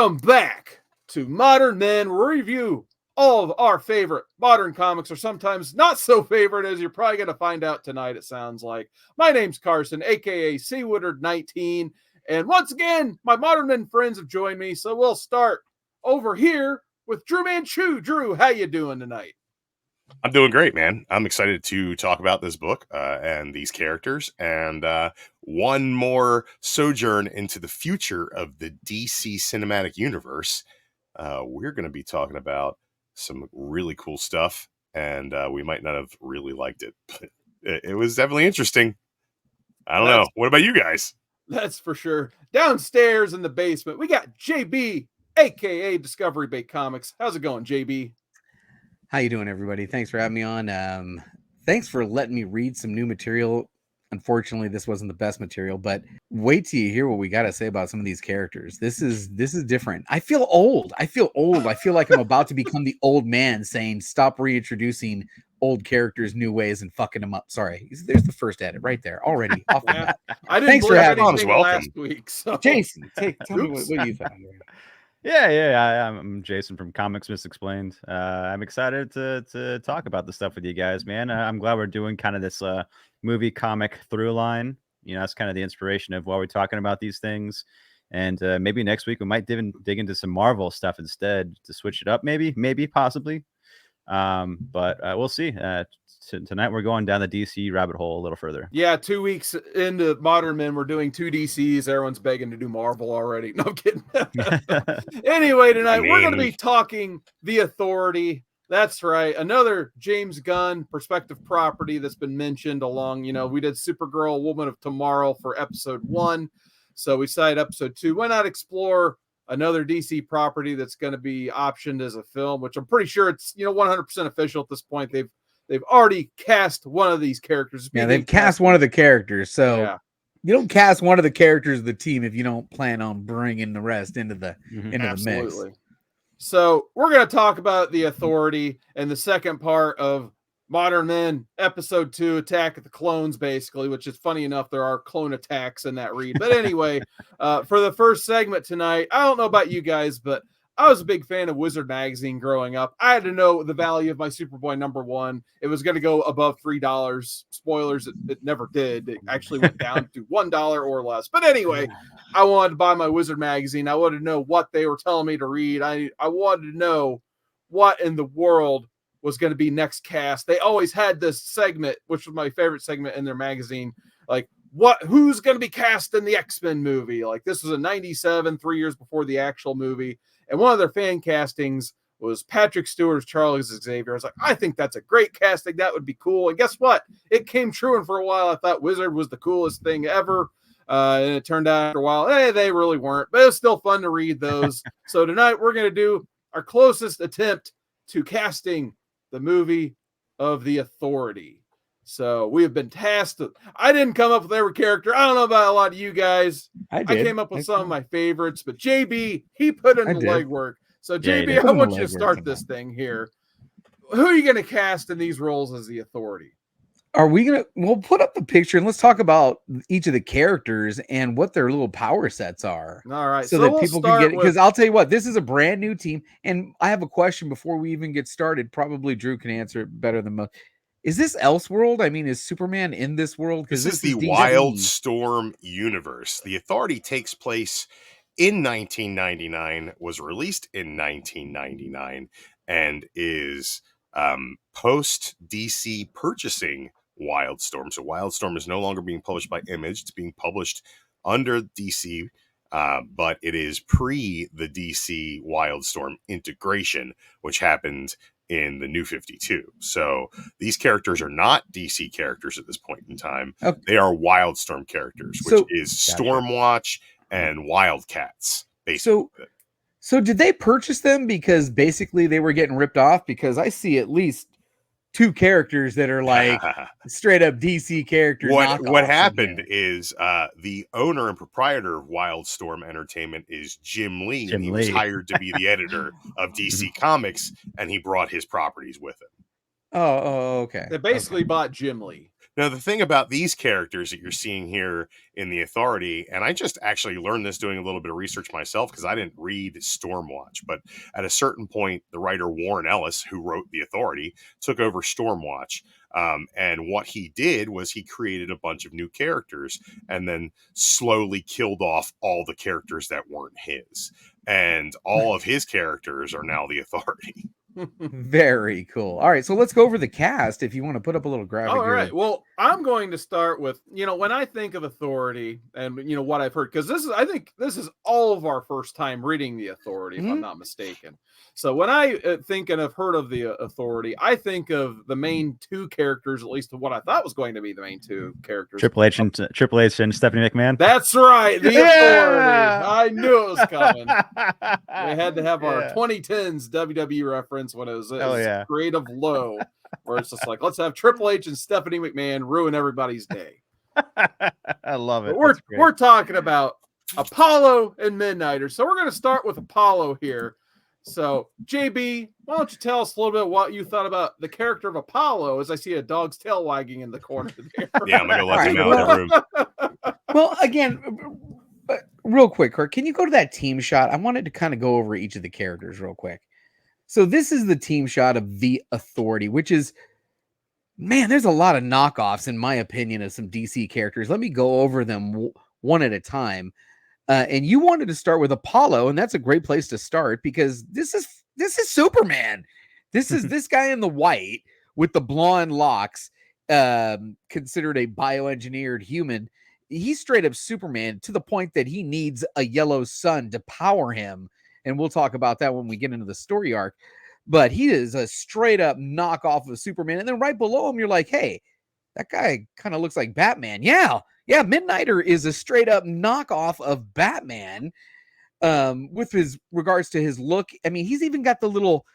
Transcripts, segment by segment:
Welcome back to Modern Men. We review all of our favorite modern comics, or sometimes not so favorite, as you're probably going to find out tonight, it sounds like. My name's Carson, aka Seawoodard19, and once again, my Modern Men friends have joined me, so we'll start over here with DruManchu. Drew, how you doing tonight? I'm doing great, man. I'm excited to talk about this book and these characters, and one more sojourn into the future of the DC cinematic universe. We're going to be talking about some really cool stuff, and we might not have really liked it, but it was definitely interesting. I don't know. What about you guys? That's for sure. Downstairs in the basement, we got JB, aka DiscoveryBayComics. How's it going, JB? How you doing, everybody? Thanks for having me on. Thanks for letting me read some new material. Unfortunately, this wasn't the best material, but wait till you hear what we got to say about some of these characters. This is different. I feel old. I feel like I'm about to become the old man saying, stop reintroducing old characters new ways and fucking them up. Sorry. There's the first edit right there already. Off the bat. I didn't Thanks for having me last week. So. Jason, tell me what you thought. I'm Jason from ComicsMisexplained. I'm excited to talk about the stuff with you guys, man. I'm glad we're doing kind of this movie comic through line. You know, that's kind of the inspiration of why we're talking about these things. And maybe next week we might dig into some Marvel stuff instead to switch it up. Maybe, possibly. But we'll see. Tonight we're going down the DC rabbit hole a little further. Yeah, 2 weeks into Modern Men, we're doing 2 DCs. Everyone's begging to do Marvel already. No, I'm kidding. Anyway, tonight we're going to be talking The Authority. That's right. Another James Gunn perspective property that's been mentioned along, we did Supergirl, Woman of Tomorrow for episode 1. So we decided episode 2. Why not explore another DC property that's going to be optioned as a film, which I'm pretty sure it's, 100% official at this point. They've already cast one of these characters. Yeah, they've cast one of the characters. So you don't cast one of the characters of the team if you don't plan on bringing the rest into the mix. So we're going to talk about The Authority and the second part of Modern Men, episode 2, Attack of the Clones, basically, which is funny enough. There are clone attacks in that read. But anyway, for the first segment tonight, I don't know about you guys, but I was a big fan of Wizard Magazine growing up. I had to know the value of my Superboy #1. It was going to go above $3. Spoilers, it never did. It actually went down to $1 or less. But anyway, I wanted to buy my Wizard Magazine. I wanted to know what they were telling me to read. I wanted to know what in the world was going to be next cast. They always had this segment, which was my favorite segment in their magazine, like who's going to be cast in the X-Men movie. Like, this was in '97, 3 years before the actual movie. And one of their fan castings was Patrick Stewart as Charles Xavier. I was like, I think that's a great casting. That would be cool. And guess what? It came true. And for a while, I thought Wizard was the coolest thing ever. And it turned out after a while, they really weren't. But it was still fun to read those. So tonight, we're going to do our closest attempt to casting the movie of The Authority. So we have been tasked. I didn't come up with every character. I don't know about a lot of you guys. I came up with some of my favorites, but JB, he put in the legwork. So JB, I want you to start this thing here. Who are you going to cast in these roles as the Authority? We'll put up the picture and let's talk about each of the characters and what their little power sets are. All right. So that people can get it. Because I'll tell you what, this is a brand new team. And I have a question before we even get started. Probably Drew can answer it better than most. Is this Elseworld? I mean, is Superman in this world? This is the Wildstorm universe. The Authority takes place in 1999, was released in 1999, and is post-DC purchasing Wildstorm. So Wildstorm is no longer being published by Image. It's being published under DC, but it is pre the DC Wildstorm integration, which happened in the New 52. So these characters are not DC characters at this point in time. Okay. They are Wildstorm characters, which is Stormwatch and Wildcats, basically. So did they purchase them because basically they were getting ripped off? Because I see at least 2 characters that are like straight up DC characters. What happened is the owner and proprietor of Wildstorm Entertainment is Jim Lee. He was hired to be the editor of DC Comics, and he brought his properties with him. Oh, okay. They basically bought Jim Lee. Now, the thing about these characters that you're seeing here in the Authority, and I just actually learned this doing a little bit of research myself because I didn't read Stormwatch, but at a certain point, the writer Warren Ellis, who wrote the Authority, took over Stormwatch. And what he did was he created a bunch of new characters and then slowly killed off all the characters that weren't his. And all of his characters are now the Authority. Very cool. All right, so let's go over the cast if you want to put up a little graphic. All right. Well, I'm going to start with, when I think of Authority and, what I've heard, because I think this is all of our first time reading the Authority, if I'm not mistaken. So when I think and have heard of the Authority, I think of the main two characters, at least of what I thought was going to be the main two characters. Triple H and Stephanie McMahon. That's right. The Authority. I knew it was coming. We had to have our 2010s WWE reference when it was creative low, where it's just like, let's have Triple H and Stephanie McMahon ruin everybody's day. I love it. But we're talking about Apollo and Midnighter. So we're going to start with Apollo here. So, JB, why don't you tell us a little bit what you thought about the character of Apollo as I see a dog's tail wagging in the corner there. Yeah, I'm going to let him out of the room. Well, again, real quick, Kirk, can you go to that team shot? I wanted to kind of go over each of the characters real quick. So this is the team shot of the Authority, which is, man, there's a lot of knockoffs, in my opinion, of some DC characters. Let me go over them one at a time. And you wanted to start with Apollo, and that's a great place to start because this is Superman. This is this guy in the white with the blonde locks, considered a bioengineered human. He's straight up Superman to the point that he needs a yellow sun to power him. And we'll talk about that when we get into the story arc. But he is a straight up knockoff of Superman. And then right below him, you're like, hey, that guy kind of looks like Batman. Yeah, Midnighter is a straight up knockoff of Batman with his regards to his look. I mean, he's even got the little,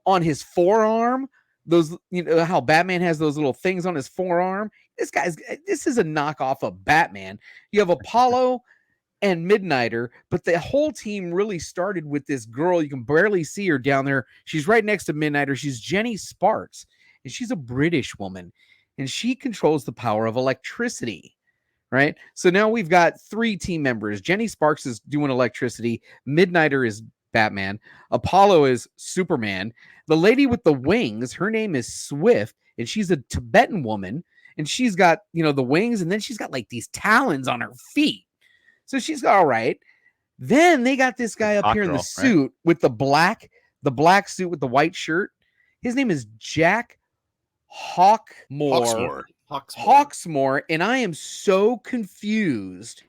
on his forearm, those, how Batman has those little things on his forearm. This is a knockoff of Batman. You have Apollo and Midnighter, but the whole team really started with this girl. You can barely see her down there. She's right next to Midnighter. She's Jenny Sparks, and she's a British woman, and she controls the power of electricity, right? So now we've got 3 team members. Jenny Sparks is doing electricity. Midnighter is Batman. Apollo is Superman. The lady with the wings, her name is Swift, and she's a Tibetan woman, and she's got, the wings, and then she's got like these talons on her feet. So she's all right. Then they got this guy up here in the suit with the black suit with the white shirt. His name is Jack Hawksmoor. And I am so confused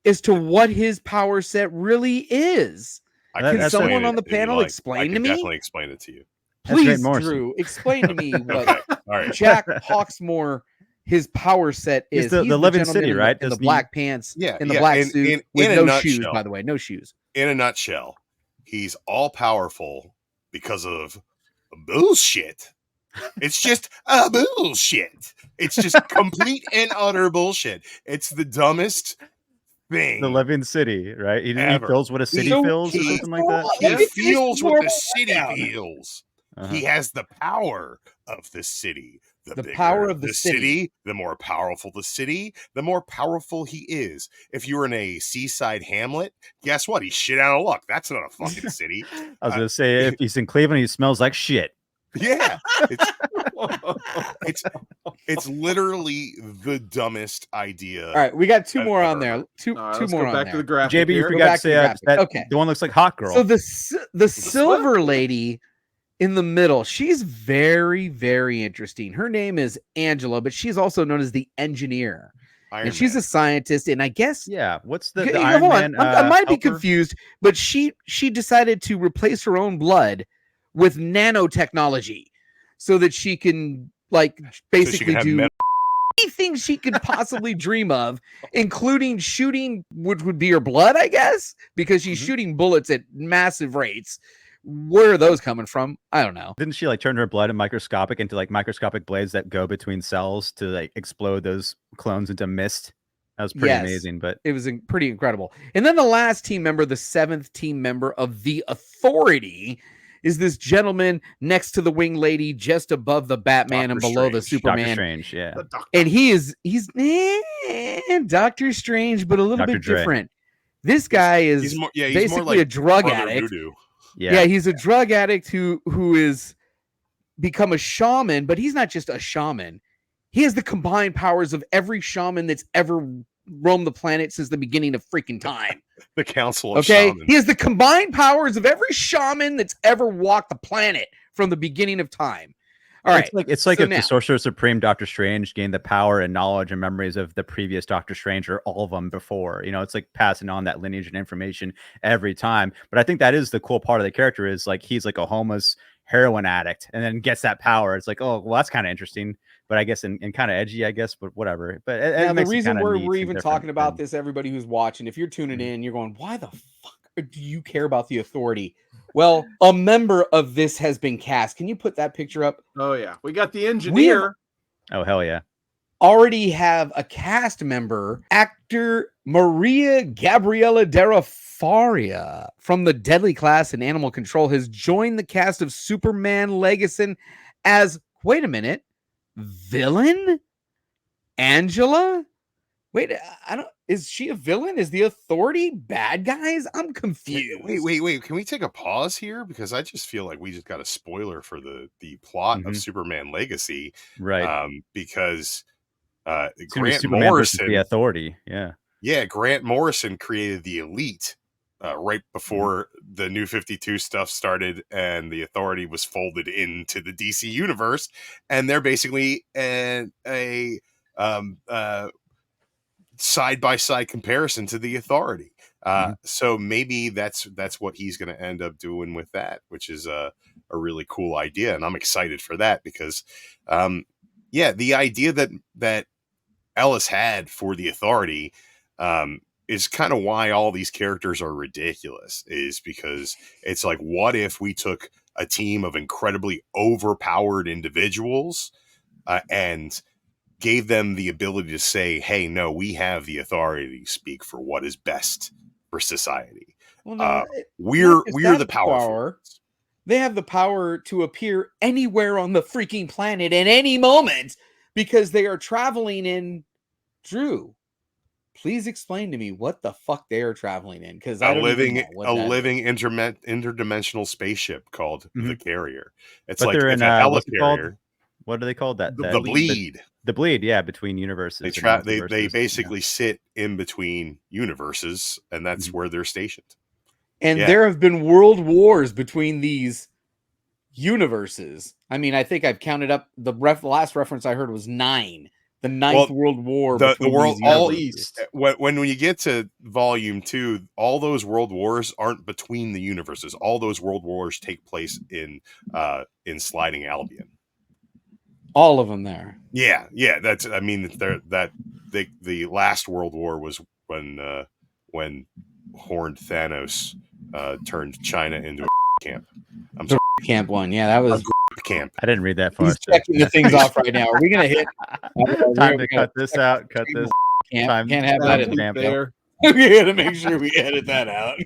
as to what his power set really is. Can someone on the panel explain to me? I can definitely explain it to you. Please, Drew, explain to me what All right. Jack Hawksmoor, his power set is. He's the Living City, right? In the black pants, in the yeah, black suit, with no nutshell, shoes, by the way, no shoes. In a nutshell, he's all powerful because of bullshit. It's just a bullshit. It's just complete and utter bullshit. It's the dumbest thing. The Living City, right? He feels what a city feels or something like that. He feels what the city feels. He has the power of the city. The power of the city, the more powerful the city, the more powerful he is. If you were in a seaside hamlet, guess what? He's shit out of luck. That's not a fucking city. I was going to say, if he's in Cleveland, he smells like shit. Yeah. It's literally the dumbest idea. All right, we got 2 more on there. Two more on back there. to the graphic. JB, you forgot to say that the one looks like Hot Girl. So the silver lady in the middle, she's very, very interesting. Her name is Angela, but she's also known as the Engineer. She's a scientist, and I guess what's the Iron Man? I might be confused, but she decided to replace her own blood with nanotechnology so that she can basically do anything she could possibly dream of, including shooting, which would be her blood, I guess, because she's shooting bullets at massive rates. Where are those coming from? I don't know. Didn't she turn her blood into microscopic blades that go between cells to explode those clones into mist? That was pretty amazing, but it was pretty incredible. And then the last team member, the 7th team member of the Authority, is this gentleman next to the wing lady, just above the Batman and below the Superman. Doctor Strange, yeah. And he's Doctor Strange, but a little Dr. bit Dre. different. This guy is he's more basically like a drug Brother addict. Voodoo. Yeah, he's a drug addict who is become a shaman, but he's not just a shaman. He has the combined powers of every shaman that's ever roamed the planet since the beginning of freaking time. The Council of Okay, Shamans. he has the combined powers of every shaman that's ever walked the planet from the beginning of time. All right, it's like so if now, the Sorcerer Supreme Doctor Strange gained the power and knowledge and memories of the previous Doctor Strange or all of them before. You know, it's like passing on that lineage and information every time. But I think that is the cool part of the character is like he's like a homeless heroin addict and then gets that power. It's like, oh, well, that's kind of interesting. But I guess and kind of edgy, I guess, but whatever. But now, the reason we're even talking about this, everybody who's watching, if you're tuning in, you're going, why the fuck do you care about the Authority? Well, a member of this has been cast. Can you put that picture up? Oh, yeah. We got the engineer. Oh, hell yeah. Already have a cast member, actor Maria Gabriela Della Faria from The Deadly Class and Animal Control has joined the cast of Superman Legacy as, wait a minute, villain? Angela? Wait, I don't. Is she a villain? Is the Authority bad guys? I'm confused. Wait. Can we take a pause here? Because I just feel like we just got a spoiler for the plot of Superman Legacy. Right. Because Grant Morrison, the Authority. Yeah. Yeah. Grant Morrison created the Elite right before the New 52 stuff started and the Authority was folded into the DC universe. And they're basically a side-by-side comparison to the Authority. So maybe that's what he's going to end up doing with that, which is a really cool idea. And I'm excited for that because, the idea that Ellis had for the Authority is kind of why all these characters are ridiculous, is because it's like, what if we took a team of incredibly overpowered individuals and gave them the ability to say, hey, no, we have the authority to speak for what is best for society. Well, no, we're the power. They have the power to appear anywhere on the freaking planet at any moment because they are traveling in. Drew, please explain to me what the fuck they are traveling in, because I don't living interdimensional spaceship called the Carrier. It's like they're in what's it called? What do they call that? The Bleed. The Bleed, yeah, between universes. They basically sit in between universes, and that's where they're stationed. And there have been world wars between these universes. I mean, I think I've counted up the last reference I heard was 9. The 9th World War. The world, all when you get to Volume 2, all those world wars aren't between the universes. All those world wars take place in Sliding Albion. All of them there. Yeah. That's. I mean, the last World War was when Horned Thanos turned China into a camp. I'm sorry, camp one. Yeah, that was camp. I didn't read that far. He's checking the things off right now. Are we gonna hit? Time to cut this out. Cut this. Can't have that in there. We gotta make sure we edit that out.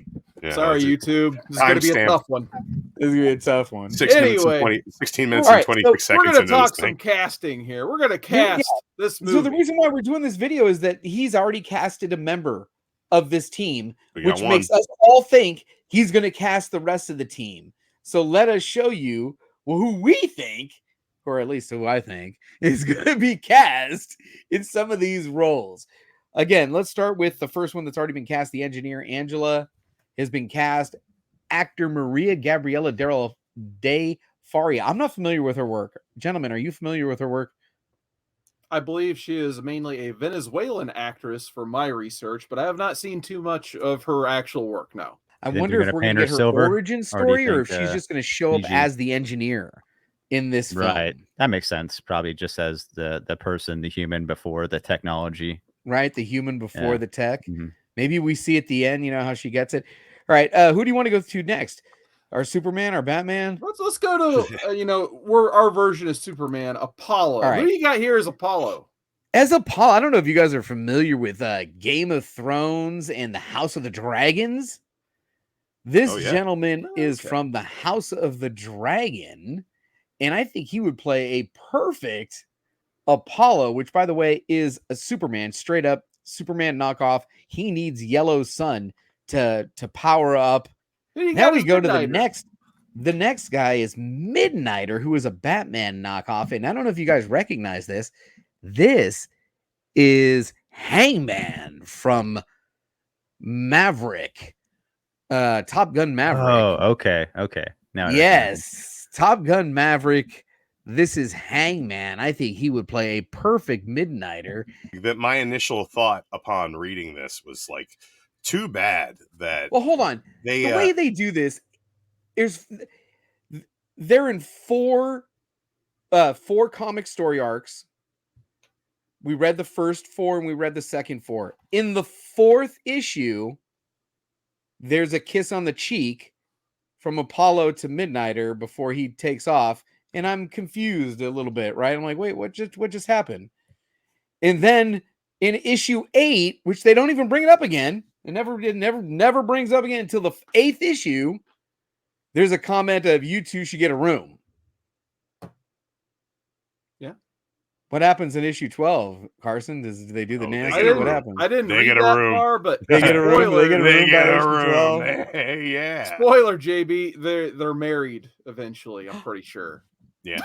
Yeah, sorry, YouTube. This is gonna be a tough one. This is gonna be a tough one. 16 minutes and 26 seconds. We're gonna talk some casting here. We're gonna cast this movie. So the reason why we're doing this video is that he's already casted a member of this team, which makes us all think he's gonna cast the rest of the team. So let us show you who we think, or at least who I think, is going to be cast in some of these roles. Again, let's start with the first one that's already been cast. The engineer, Angela, has been cast. Actor Maria Gabriela de Faria. I'm not familiar with her work. Gentlemen, are you familiar with her work? I believe she is mainly a Venezuelan actress for my research, but I have not seen too much of her actual work now. I wonder if we're going to get her origin story or if she's just going to show up as the engineer in this film. Right. That makes sense. Probably just as the person, the human before the technology. Right. The human before the tech. Maybe we see at the end, how she gets it. All right. Who do you want to go to next? Our Superman, our Batman? Let's go to, our version of Superman, Apollo. Right. Who do you got here as Apollo? As Apollo, I don't know if you guys are familiar with Game of Thrones and the House of the Dragons. This Oh, yeah. gentleman is Okay. from the House of the Dragon, and I think he would play a perfect Apollo, which, by the way, is a Superman, straight up Superman knockoff. He needs Yellow Sun to power up. Then you Now got we his go to the Midnighter. next. The next guy is Midnighter, who is a Batman knockoff, and I don't know if you guys recognize this. This is Hangman from Maverick, Top Gun Maverick. Oh, okay. Now I recognize him. Yes, Top Gun Maverick. This is Hangman. I think he would play a perfect Midnighter. That my initial thought upon reading this was like, too bad that Well, hold on. they The way they do this is they're in four comic story arcs. We read the first 4 and we read the second 4. In the 4th issue, there's a kiss on the cheek from Apollo to Midnighter before he takes off, and I'm confused a little bit, right? I'm like, wait, what just happened? And then in issue 8, which they don't even bring it up again, it never brings up again until the 8th issue, there's a comment of you two should get a room. Yeah. What happens in issue 12, Carson? Do they do the Oh, nasty? get a What room. happens? I didn't They read get a that room. far, but They get a room. They get a room. They get by a issue room. 12. Yeah. Spoiler, JB, they're married eventually. I'm pretty sure. Yeah.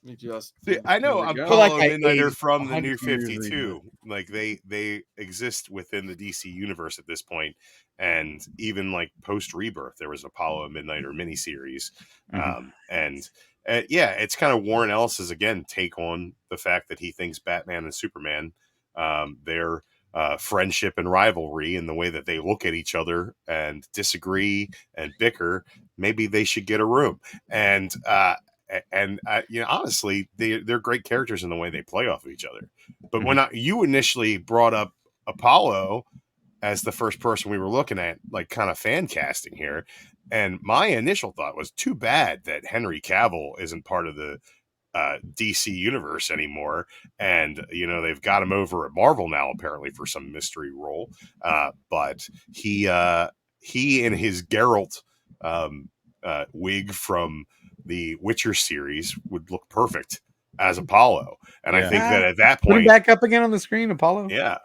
You just See, I know there we go. Apollo Like I and Midnighter aged from the 100 New years reading 52. Like they exist within the DC universe at this point, and even like post Rebirth, there was an Apollo and Midnighter miniseries, and yeah, it's kind of Warren Ellis's again take on the fact that he thinks Batman and Superman, their friendship and rivalry, and the way that they look at each other and disagree and bicker, maybe they should get a room. And you know, honestly, they're great characters in the way they play off of each other. But when you initially brought up Apollo as the first person we were looking at, like kind of fan casting here, and my initial thought was, too bad that Henry Cavill isn't part of the DC universe anymore, and you know they've got him over at Marvel now apparently for some mystery role. But he in his Geralt wig from the Witcher series would look perfect as Apollo, and I think that at that Put him point, back up again on the screen, Apollo. yeah.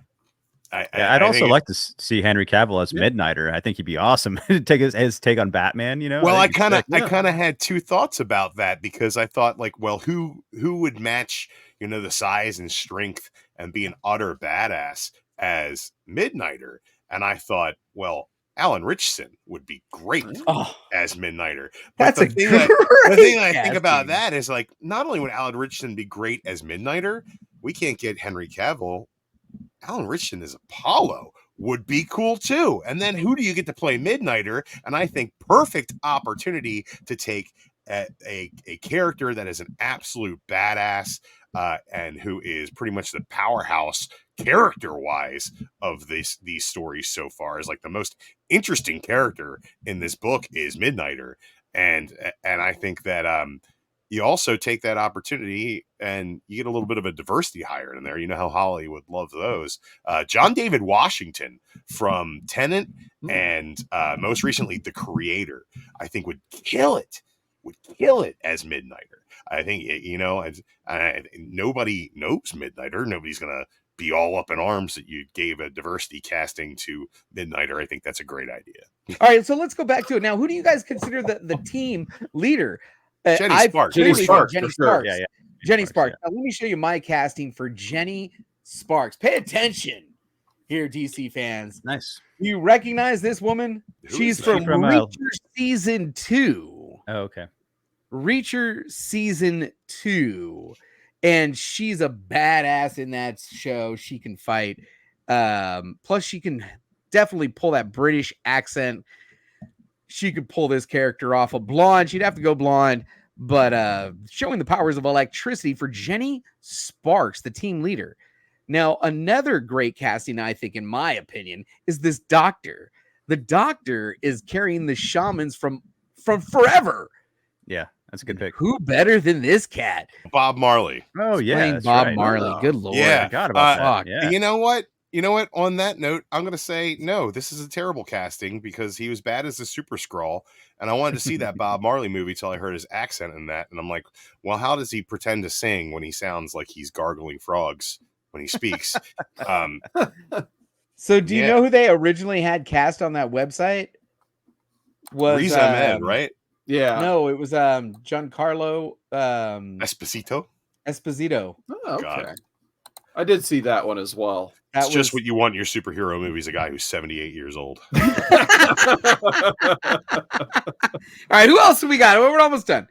I'd also like to see Henry Cavill as Midnighter. I think he'd be awesome to take his take on Batman. You know, Well, I think he's kind of had two thoughts about that, because I thought, like, well, who would match, you know, the size and strength and be an utter badass as Midnighter? And I thought, well, Alan Richardson would be great as Midnighter. But That's the thing that I think about casting. that is, like, not only would Alan Richardson be great as Midnighter, we can't get Henry Cavill. Alan Richardson as Apollo would be cool too. And then who do you get to play Midnighter? And I think perfect opportunity to take a character that is an absolute badass and who is pretty much the powerhouse character-wise of these stories so far. Is like the most interesting character in this book is Midnighter. And I think that you also take that opportunity and you get a little bit of a diversity hire in there. You know how Hollywood loves those. John David Washington from Tenet and most recently The Creator, I think would kill it as Midnighter. I think, you know, nobody knows Midnighter. Nobody's going to be all up in arms that you gave a diversity casting to Midnighter. I think that's a great idea. All right, so let's go back to it now. Who do you guys consider the team leader? Jenny Sparks. Jenny Sparks. Yeah. Jenny Sparks. Now, let me show you my casting for Jenny Sparks. Pay attention here, DC fans. nice. You recognize this woman? She's from Reacher season 2. Oh, okay. Reacher season 2. And she's a badass in that show. She can fight. Plus, she can definitely pull that British accent. She could pull this character off. A blonde, she'd have to go blonde, but showing the powers of electricity for Jenny Sparks, the team leader. Now, another great casting, I think, in my opinion, is this doctor. The doctor is carrying the shamans from forever. Yeah, that's a good pick. Who better than this cat? Bob Marley. Oh yeah, Playing that's Bob right. Marley. Good lord. Yeah. I forgot about Fuck. that. Yeah. You know what? You know what? On that note, I'm going to say no. This is a terrible casting because he was bad as a Super Skrull, and I wanted to see that Bob Marley movie till I heard his accent in that, and I'm like, well, how does he pretend to sing when he sounds like he's gargling frogs when he speaks? So, do you know who they originally had cast on that website? Was Riz Ahmed, right? Yeah. No, it was Giancarlo Esposito. Esposito. Oh, okay. God. I did see that one as well. It's just what you want in your superhero movies, a guy who's 78 years old. All right, who else do we got? We're almost done.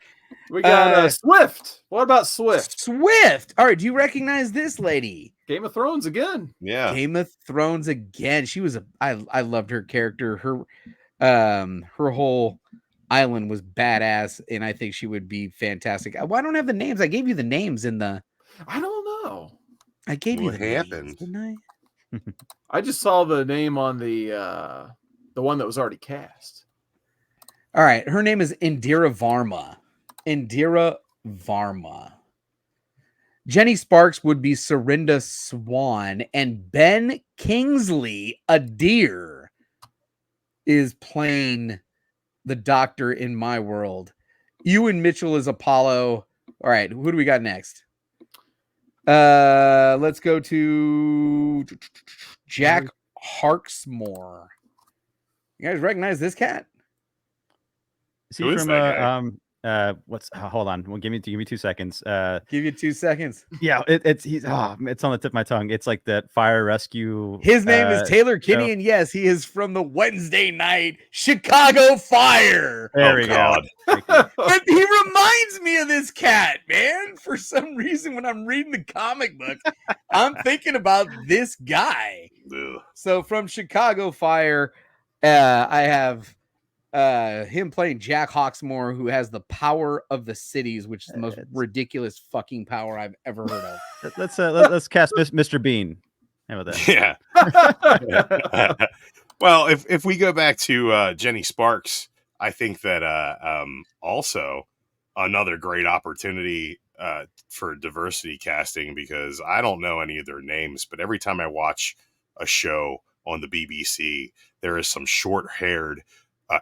We got Swift. What about Swift? Swift. All right, do you recognize this lady? Game of Thrones again. Yeah. Game of Thrones again. She was I loved her character. Her whole island was badass, and I think she would be fantastic. Well, I don't have the names. I gave you the names in the. I don't know. I gave you What the happened? names, didn't I? I just saw the name on the one that was already cast. All right, her name is Indira Varma. Indira Varma. Jenny Sparks would be Serinda Swan, and Ben Kingsley, a deer, is playing the Doctor in my world. Ewan Mitchell is Apollo. All right, who do we got next? Let's go to Jack Harksmore. You guys recognize this cat? Is Who he is from that guy? what's hold on. Well, give me 2 seconds. Give you 2 seconds. Yeah, it's on the tip of my tongue. It's like that fire rescue. His name is Taylor Kinney, show. and yes, he is from the Wednesday night Chicago Fire. There we God. go. But he reminds me of this cat, man. For some reason, when I'm reading the comic book, I'm thinking about this guy. Ugh. So from Chicago Fire, I have him playing Jack Hawksmoor, who has the power of the cities, which is the most ridiculous fucking power I've ever heard of. Let's cast Mr. Bean. How about that? Yeah. Well, if we go back to Jenny Sparks, I think that also another great opportunity for diversity casting, because I don't know any of their names, but every time I watch a show on the BBC, there is some short-haired,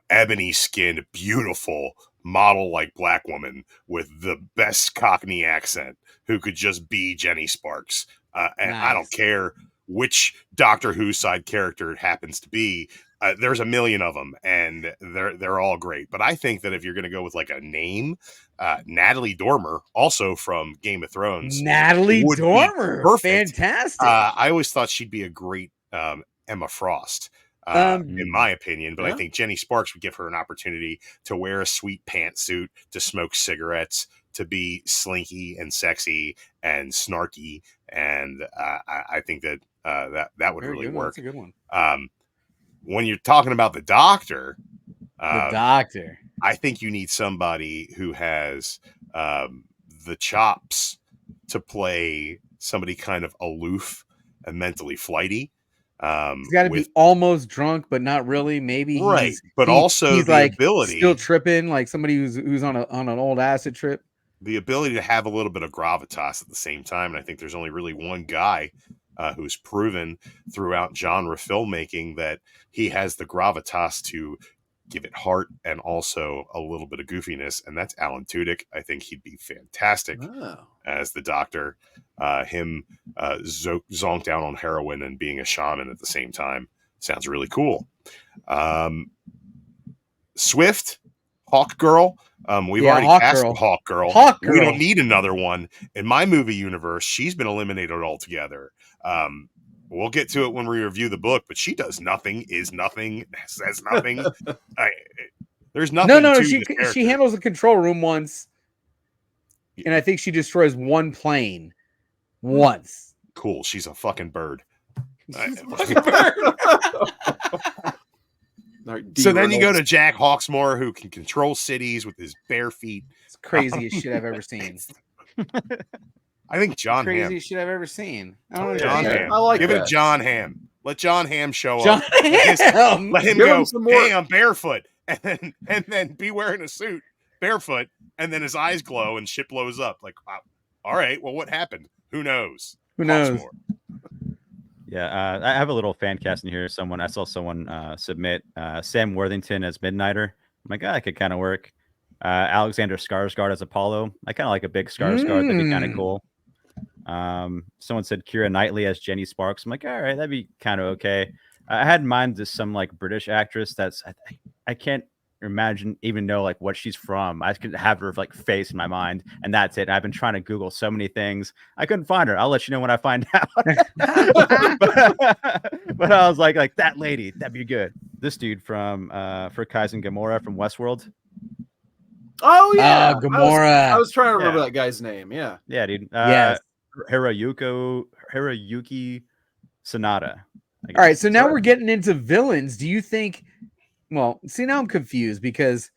ebony-skinned, beautiful model-like black woman with the best Cockney accent who could just be Jenny Sparks. And I don't care which Doctor Who side character it happens to be. There's a million of them, and they're all great. But I think that if you're going to go with like a name, Natalie Dormer, also from Game of Thrones, Natalie Dormer, perfect. fantastic. I always thought she'd be a great Emma Frost. In my opinion, but I think Jenny Sparks would give her an opportunity to wear a sweet pantsuit, to smoke cigarettes, to be slinky and sexy and snarky, and I think that that would really work. That's a good one. When you're talking about the Doctor, I think you need somebody who has the chops to play somebody kind of aloof and mentally flighty. He's got to be almost drunk, but not really. Maybe right, but also he's the like ability, still tripping, like somebody who's on an old acid trip. The ability to have a little bit of gravitas at the same time, and I think there's only really one guy who's proven throughout genre filmmaking that he has the gravitas to give it heart and also a little bit of goofiness, and that's Alan Tudyk. I think he'd be fantastic as the Doctor. Him zonked out on heroin and being a shaman at the same time sounds really cool. Swift, Hawk Girl. We've already cast Hawk Girl. We don't need another one. In my movie universe, she's been eliminated altogether. We'll get to it when we review the book, but she does nothing, is nothing, says nothing. There's nothing. No. She handles the control room once, and I think she destroys one plane once. Cool. She's a fucking bird. So then you go to Jack Hawksmoor, who can control cities with his bare feet. It's craziest shit I've ever seen. I think John Hamm. Craziest shit I've ever seen. John Hamm. I like Give that. it John Hamm. Let John Hamm show John up. Hamm. Let him Give go. him some more. Hey, I'm barefoot, and then be wearing a suit, barefoot, and then his eyes glow and shit blows up. Like, all right, well, what happened? Who knows? Who knows? Hawksmoor. Yeah, I have a little fan cast in here. I saw someone submit Sam Worthington as Midnighter. I'm like, that could kind of work. Alexander Skarsgård as Apollo. I kind of like a big Skarsgård. That'd be kind of cool. Someone said Keira Knightley as Jenny Sparks. I'm like, all right, that'd be kind of okay. I had in mind just some like British actress that's I can't even know like what she's from. I could have her like face in my mind, and that's it. I've been trying to Google so many things. I couldn't find her. I'll let you know when I find out. but I was like that lady, that'd be good. This dude from for Kaizen Gamora from Westworld. Oh yeah, Gamora. I was trying to remember that guy's name. Yeah, dude. Yes. Hiroyuki Sanada. All right, so now we're getting into villains. Do you think? Well, see, now I'm confused because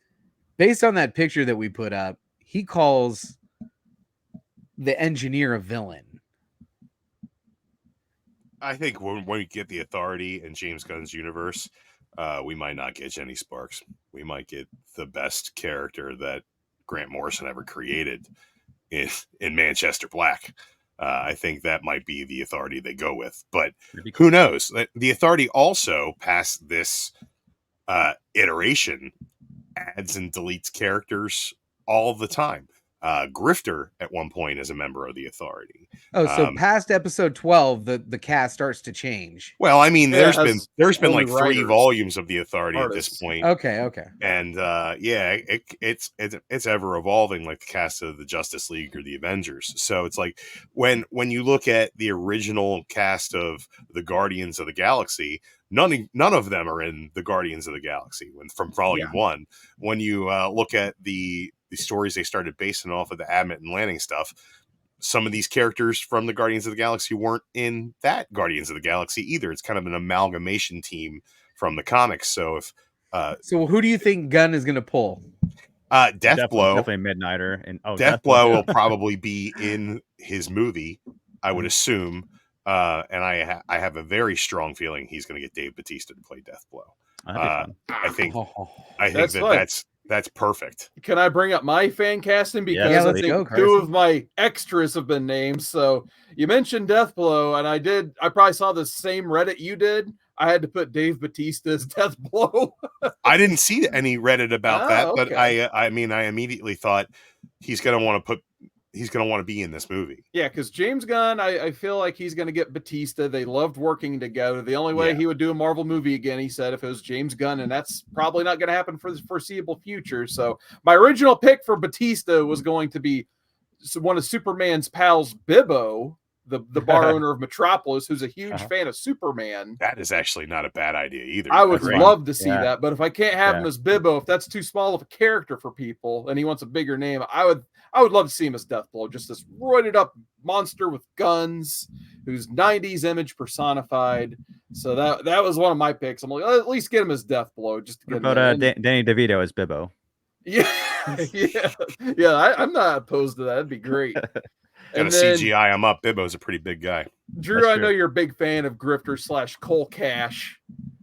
based on that picture that we put up, he calls the engineer a villain. I think when we get the Authority in James Gunn's universe, we might not get Jenny Sparks. We might get the best character that Grant Morrison ever created in Manchester Black. I think that might be the Authority they go with, but who knows? The Authority also, past this iteration, adds and deletes characters all the time. Grifter at one point is a member of the Authority. Oh, so past episode 12, the cast starts to change. Well, I mean, there's been like 3 writers, volumes of the Authority artists. at this point. Okay. And it's ever evolving, like the cast of the Justice League or the Avengers. So it's like when you look at the original cast of the Guardians of the Galaxy, none of them are in the Guardians of the Galaxy from Volume 1. When you look at the stories they started basing off of the Abbott and Lanning stuff, some of these characters from the Guardians of the Galaxy weren't in that Guardians of the Galaxy either. It's kind of an amalgamation team from the comics. So if so who do you think Gunn is going to pull? Deathblow, definitely Midnighter, and Deathblow will probably be in his movie, I would assume. And I have a very strong feeling he's going to get Dave Bautista to play Deathblow. I think that's perfect. Can I bring up my fan casting? Because I think 2 of my extras have been named. So you mentioned Deathblow, and I probably saw the same Reddit you did. I had to put Dave Bautista as Deathblow. I didn't see any Reddit about that, but I mean, I immediately thought he's going to want to be in this movie. Yeah, because James Gunn, I feel like he's going to get Batista. They loved working together. The only way he would do a Marvel movie again, he said, if it was James Gunn, and that's probably not going to happen for the foreseeable future. So my original pick for Batista was going to be one of Superman's pals, Bibbo, the bar owner of Metropolis, who's a huge fan of Superman. That is actually not a bad idea either. I would love to see that, but if I can't have him as Bibbo, if that's too small of a character for people, and he wants a bigger name, I would love to see him as Deathblow, just this roided up monster with guns, who's 90s image personified. So that was one of my picks. I'm like, at least get him as Deathblow, just to get him. Danny DeVito as Bibbo. Yeah, I'm not opposed to that. That'd be great. Gotta CGI him up. Bibbo's a pretty big guy. Drew, I know you're a big fan of Grifter / Cole Cash.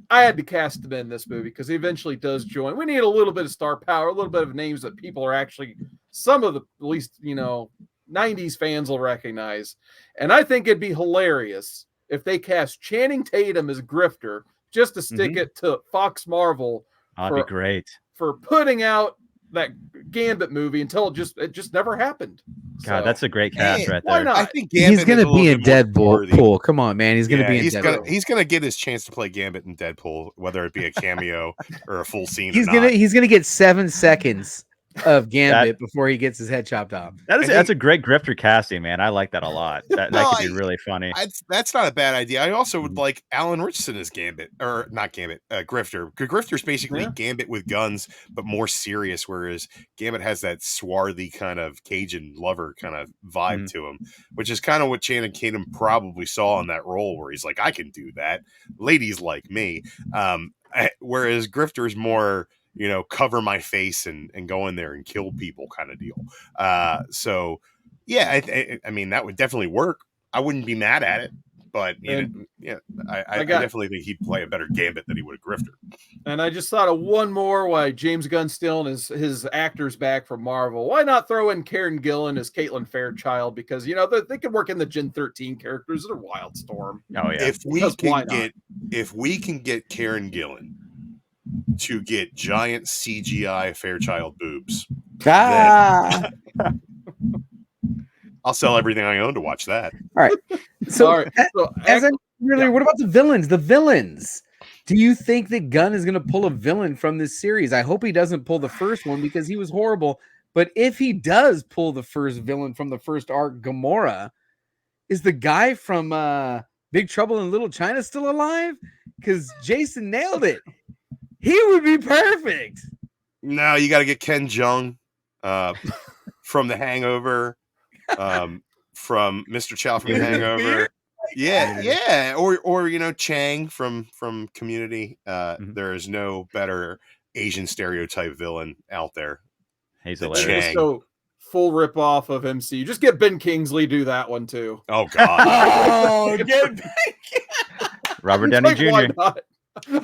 I had to cast him in this movie because he eventually does join. We need a little bit of star power, a little bit of names that people are actually, some of the, at least, 90s fans will recognize. And I think it'd be hilarious if they cast Channing Tatum as Grifter just to stick it to Fox Marvel. That'd be great. For putting out that Gambit movie until it just never happened. God, that's a great cast right there. Why not? I think Gambit he's going to be in Deadpool. Come on, man. He's going to be in Deadpool. He's going to get his chance to play Gambit in Deadpool, whether it be a cameo or a full scene. He's going to get 7 seconds of Gambit before he gets his head chopped off. That's a great Grifter casting, man. I like that a lot. That could be really funny. That's not a bad idea. I also would like Alan Richardson as Gambit, or not Gambit, Grifter. Grifter's basically Gambit with guns, but more serious, whereas Gambit has that swarthy kind of Cajun lover kind of vibe to him, which is kind of what Channing Tatum probably saw in that role, where he's like, I can do that. Ladies like me. Whereas Grifter's more, cover my face and go in there and kill people kind of deal. So yeah, I mean, that would definitely work. I wouldn't be mad at it. But I definitely think he'd play a better gambit than he would a Grifter. And I just thought of one more. Why James Gunn stealing his actors back from Marvel? Why not throw in Karen Gillan as Caitlin Fairchild? Because they could work in the Gen 13 characters in a Wildstorm. Oh yeah. If we can get Karen Gillan to get giant CGI Fairchild boobs, I'll sell everything I own to watch that. All right. So, All right. What about the villains? The villains. Do you think that Gunn is going to pull a villain from this series? I hope he doesn't pull the first one because he was horrible. But if he does pull the first villain from the first arc, Gamora, is the guy from Big Trouble in Little China still alive? Because Jason nailed it. He would be perfect. No, you got to get Ken Jeong from The Hangover, from Mr. Chow from The Hangover. Yeah. Or Chang from Community. There is no better Asian stereotype villain out there. He's hilarious. So full rip off of MCU. Just get Ben Kingsley, do that one too. Oh God. Get Ben Robert Downey Jr. Why not?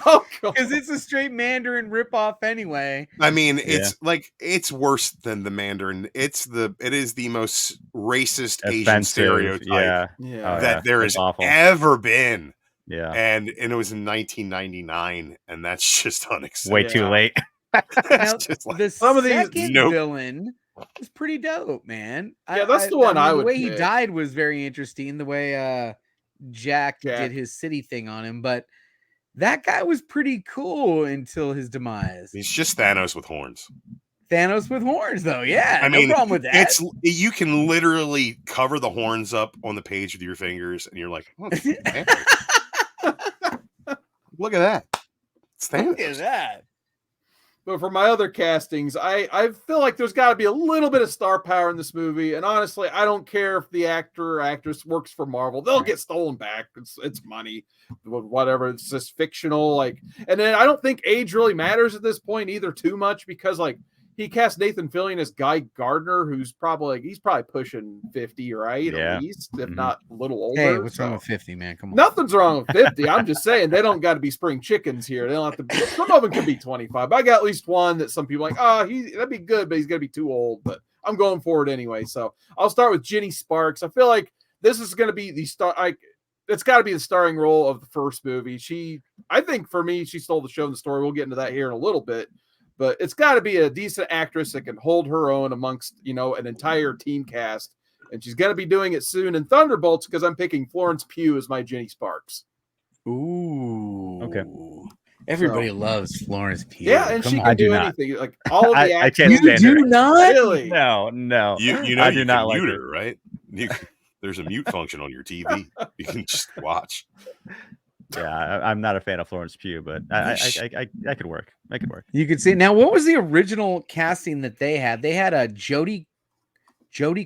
Oh, because it's a straight Mandarin ripoff anyway. I mean, it's worse than the Mandarin. It is the most racist Asian stereotype that there has ever been. Yeah, and it was in 1999, and that's just unacceptable. Way too late. The second villain is pretty dope, man. Yeah, that's the one I would. The way he died was very interesting. The way Jack did his city thing on him, but. That guy was pretty cool until his demise. He's just Thanos with horns. Thanos with horns, though. Yeah, I mean, no problem with that. You can literally cover the horns up on the page with your fingers, and you're like, oh, look at that. It's Thanos. Look at that. But for my other castings, I feel like there's got to be a little bit of star power in this movie. And honestly, I don't care if the actor or actress works for Marvel. They'll get stolen back. It's money, whatever. It's just fictional. And then I don't think age really matters at this point either too much because he cast Nathan Fillion as Guy Gardner, who's probably pushing 50, right? At least, if not a little older. Hey, what's wrong with 50, man? Come on. Nothing's wrong with 50. I'm just saying they don't got to be spring chickens here. They don't have to. Some of them can be 25. But I got at least one that some people that'd be good, but he's gonna be too old. But I'm going for it anyway. So I'll start with Jenny Sparks. I feel like this is gonna be the star. It's got to be the starring role of the first movie. I think for me, she stole the show and the story. We'll get into that here in a little bit. But it's got to be a decent actress that can hold her own amongst, an entire team cast. And she's going to be doing it soon in Thunderbolts because I'm picking Florence Pugh as my Jenny Sparks. Ooh. Okay. Everybody loves Florence Pugh. Yeah, and she can do anything. Like all of the I can't stand You her. do not? Really? No. I do not like her, right? There's a mute function on your TV. You can just watch. Yeah, I'm not a fan of Florence Pugh, but I could work. Make it work. You could see. Now, what was the original casting that they had? They had a Jodie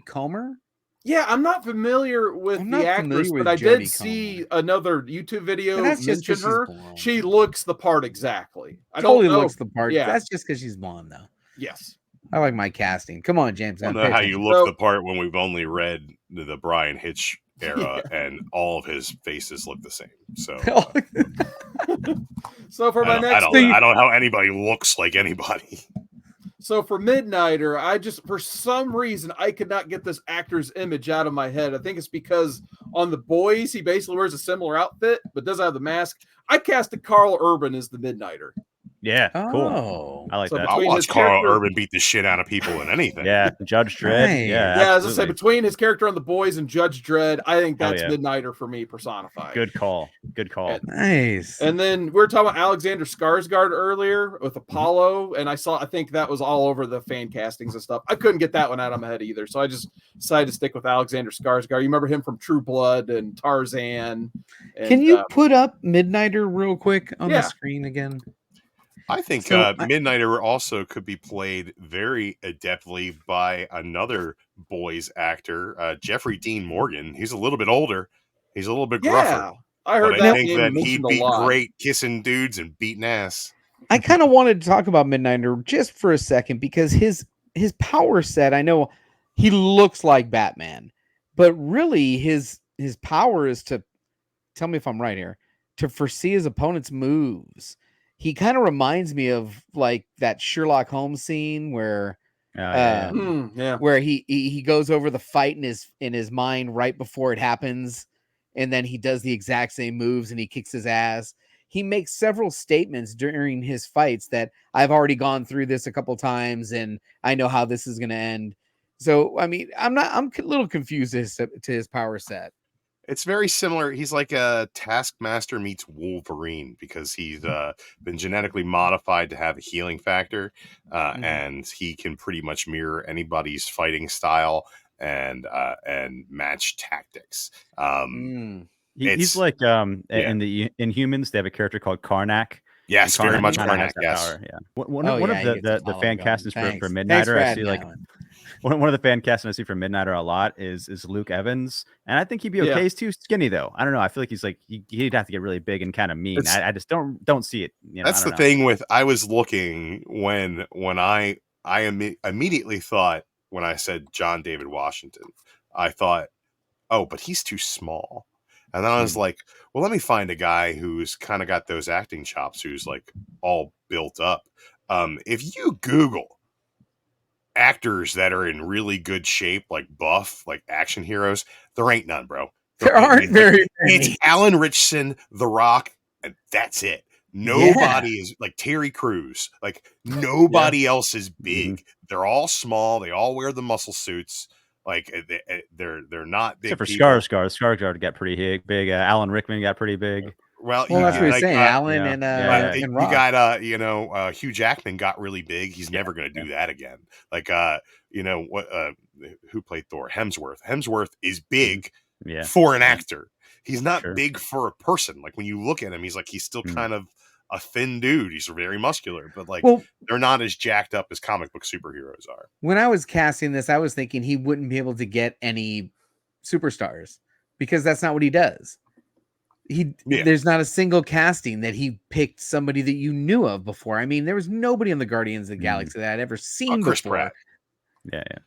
Comer. Yeah, I'm not familiar with the actress, but I did see another YouTube video mention her. She looks the part exactly. I totally don't know. Looks the part. Yeah. That's just because she's blonde, though. Yes. I like my casting. Come on, James. I don't know how you look the part when we've only read the Brian Hitch era and all of his faces look the same. So, so for my next thing, I don't know how anybody looks like anybody. So for Midnighter, for some reason, I could not get this actor's image out of my head. I think it's because on The Boys, he basically wears a similar outfit, but doesn't have the mask. I casted Carl Urban as the Midnighter. Yeah, cool. Oh. I like that. I'll watch Carl Urban beat the shit out of people in anything. Yeah, Judge Dredd. Nice. Yeah, as I say, between his character on The Boys and Judge Dredd, I think that's Midnighter for me personified. Good call. Nice. And then we were talking about Alexander Skarsgård earlier with Apollo, and I think that was all over the fan castings and stuff. I couldn't get that one out of my head either, so I just decided to stick with Alexander Skarsgård. You remember him from True Blood and Tarzan. And, can you put up Midnighter real quick on the screen again? I think Midnighter also could be played very adeptly by another Boys actor, Jeffrey Dean Morgan. He's a little bit older. He's a little bit gruffer. I heard I think that he'd be great kissing dudes and beating ass. I kind of wanted to talk about Midnighter just for a second because his power set, I know he looks like Batman, but really his power is to tell me if I'm right here, to foresee his opponent's moves. He kind of reminds me of like that Sherlock Holmes scene where Yeah. where he goes over the fight in his mind right before it happens, and then he does the exact same moves and he kicks his ass. He makes several statements during his fights that I've already gone through this a couple times and I know how this is going to end. So, I mean, I'm a little confused as to his power set. It's very similar. He's like a Taskmaster meets Wolverine because he's been genetically modified to have a healing factor, and he can pretty much mirror anybody's fighting style and match tactics. He's like in the Inhumans, they have a character called Karnak. Yes, Karnak, very much Karnak Karnak. has that Yes. power, yeah. One of the fan castings for Thanks Midnighter, for I adding see like that one. one of the fan castings I see for Midnighter a lot is Luke Evans, and I think he'd be okay. Yeah. He's too skinny though. I don't know. I feel like he's like he'd have to get really big and kind of mean. I just don't see it. You know, That's the thing with I was looking when I immediately thought when I said John David Washington, I thought, oh, but he's too small. And then I was like, well, let me find a guy who's kind of got those acting chops, who's like all built up. If you Google actors that are in really good shape, like buff, like action heroes, there ain't none, bro. There aren't very many. It's Alan Richardson, The Rock, and that's it. Nobody is like Terry Crews. Like nobody else is big. They're all small. They all wear the muscle suits. Like they're not big. Except for people. Skarsgård got pretty big. Alan Rickman got pretty big. Well, that's what he's saying. Alan and you Rock. got Hugh Jackman got really big. He's never going to do that again. Like who played Thor? Hemsworth is big for an actor. He's not big for a person. Like when you look at him, he's still kind of a thin dude. He's very muscular, but they're not as jacked up as comic book superheroes are. When I was casting this, I was thinking he wouldn't be able to get any superstars because that's not what he does. There's not a single casting that he picked somebody that you knew of before. I mean, there was nobody in the Guardians of the Galaxy that I'd ever seen Chris before. Pratt.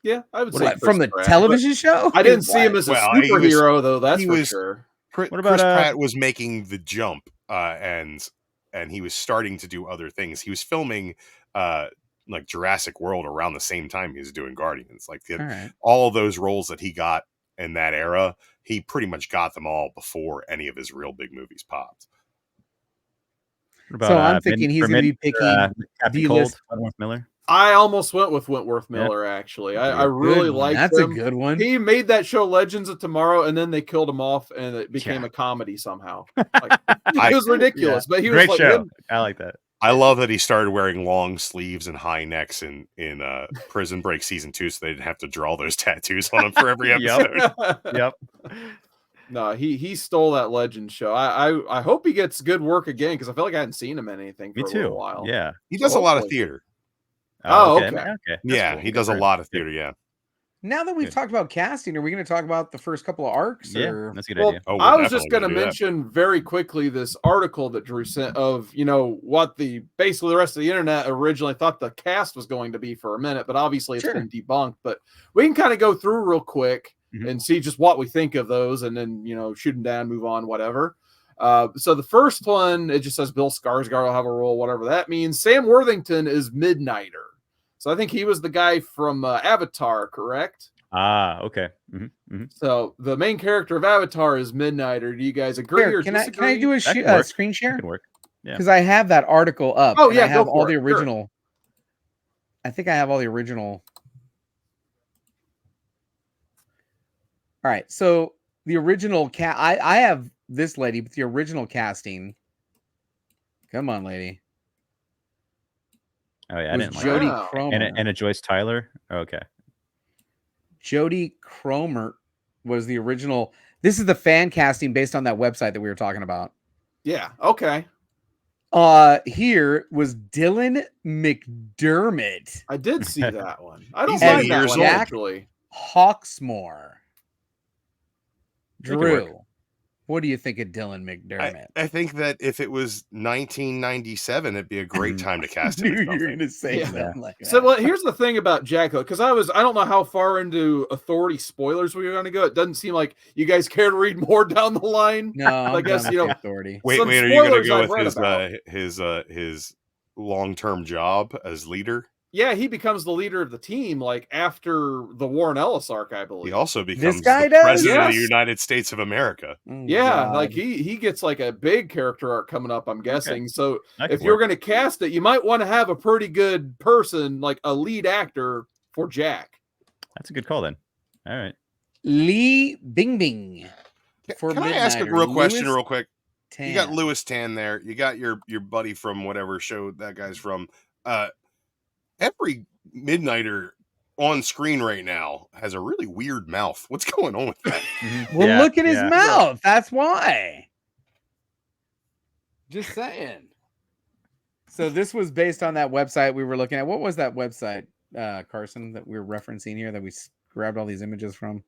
Yeah, I would say from the television show. I didn't see him as a superhero though. That's for sure. What about Chris Pratt was making the jump, and he was starting to do other things. He was filming like Jurassic World around the same time he was doing Guardians. Like all of those roles that he got in that era, he pretty much got them all before any of his real big movies popped. So I'm thinking he's going to be picking D-list. Wentworth Miller. I almost went with Wentworth Miller, actually. I really liked him. That's a good one. He made that show Legends of Tomorrow, and then they killed him off, and it became a comedy somehow. It was ridiculous, but he was great show. I like that. I love that he started wearing long sleeves and high necks in Prison Break season 2, so they didn't have to draw those tattoos on him for every episode. Yep. No, he stole that Legend show. I hope he gets good work again because I feel like I hadn't seen him in anything for a little while. Yeah, he does a lot of theater. Okay. Yeah, cool. He does a lot of theater. Yeah. Now that we've talked about casting, are we going to talk about the first couple of arcs? Yeah, that's a good idea. I was just going to mention very quickly this article that Drew sent of, what basically the rest of the internet originally thought the cast was going to be for a minute, but obviously it's been debunked. But we can kind of go through real quick and see just what we think of those, and then shoot them down, move on, whatever. So the first one, it just says Bill Skarsgård will have a role, whatever that means. Sam Worthington is Midnighter. So I think he was the guy from Avatar, correct? Okay. So the main character of Avatar is Midnighter. Do you guys agree or disagree? Can I do a screen share? That can work. Yeah. Because I have that article up. Oh yeah, I have all the original. Sure. I think I have all the original. All right, so the original I have this lady, but the original casting. Come on, lady. Oh yeah, I didn't like Jodie Cromer and a Joyce Tyler. Okay. Jodie Cromer was the original. This is the fan casting based on that website that we were talking about. Yeah. Okay. Here was Dylan McDermott. I did see that one. I don't He's mind that one, Jack actually. Hawksmoor. Drew, What do you think of Dylan McDermott? I think that if it was 1997, it'd be a great time to cast him. Knew in you were something. going to say Yeah. something like So that. well, here's the thing about Jack, because I don't know how far into Authority spoilers we were going to go. It doesn't seem like you guys care to read more down the line. No, I guess, done you with know, the Authority. Wait, Some are you going to spoilers go I've read with his long-term job as leader? Yeah, he becomes the leader of the team like after the Warren Ellis arc, I believe. He also becomes guy the does? president of the Yes. United States of America. Oh, Yeah, God. like he gets like a big character arc coming up, I'm guessing. So That if could you're work. going to cast it, you might want to have a pretty good person, like a lead actor for Jack. That's a good call then. All right. Lee Bingbing. For Can I ask a Midnighter, real question Louis real quick? Tan. You got Louis Tan there. You got your buddy from whatever show that guy's from. Every Midnighter on screen right now has a really weird mouth. What's going on with that? Well, Yeah, look at his yeah. mouth. That's why. Just saying. So this was based on that website we were looking at. What was that website, Carson, that we were referencing here that we grabbed all these images from?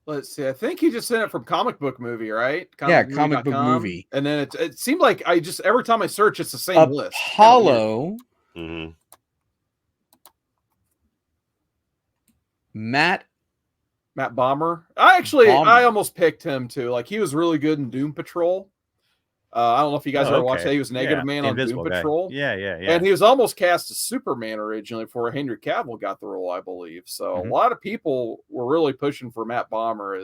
Let's see. I think he just sent it from Comic Book Movie, right? Yeah, Comic Book comicbookmovie.com. Movie. And then it seemed like every time I search, it's the same list. Apollo, Mhm. Matt. Matt Bomber. Bomber. I almost picked him too. Like he was really good in Doom Patrol. I don't know if you guys ever watched that. He was Negative Man on Invisible Doom guy. Patrol. Yeah. And he was almost cast as Superman originally before Henry Cavill got the role, I believe. So Mhm. a lot of people were really pushing for Matt Bomber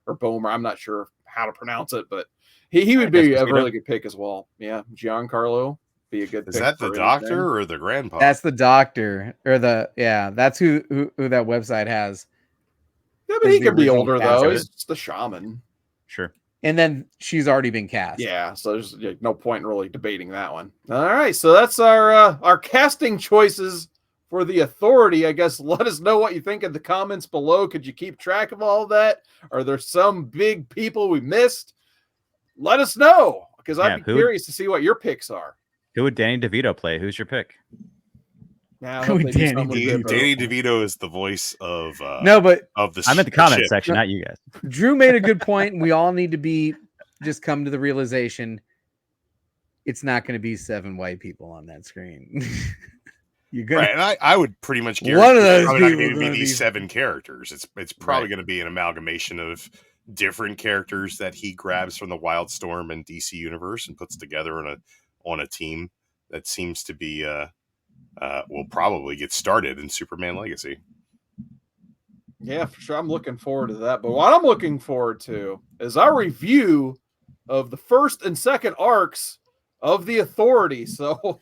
or Bomer. I'm not sure how to pronounce it, but he would be a really good pick as well. Yeah, Giancarlo be a good Is pick. that the for doctor anything. or the grandpa? That's the doctor, or that's who that website has. Yeah, but is he the could be original older cast though. of He's just a shaman. Sure. And then she's already been cast. Yeah, so there's no point in really debating that one. All right, so that's our casting choices for the Authority. I guess let us know what you think in the comments below. Could you keep track of all of that? Are there some big people we missed? Let us know, because I'd be curious to see what your picks are. Who would Danny DeVito play? Who's your pick? Now, Danny DeVito is the voice of no, but of the. I'm at the comment ship. section, not you guys. Drew made a good point. We all need to just come to the realization it's not going to be 7 white people on that screen. You're gonna, Right, and I would pretty much guarantee one of those probably not people going to be gonna these be 7 characters. It's probably Right. going to be an amalgamation of different characters that he grabs from the Wildstorm and DC universe and puts together on a team that seems to be will probably get started in Superman Legacy. Yeah, for sure. I'm looking forward to that. But what I'm looking forward to is our review of the first and second arcs of the Authority. So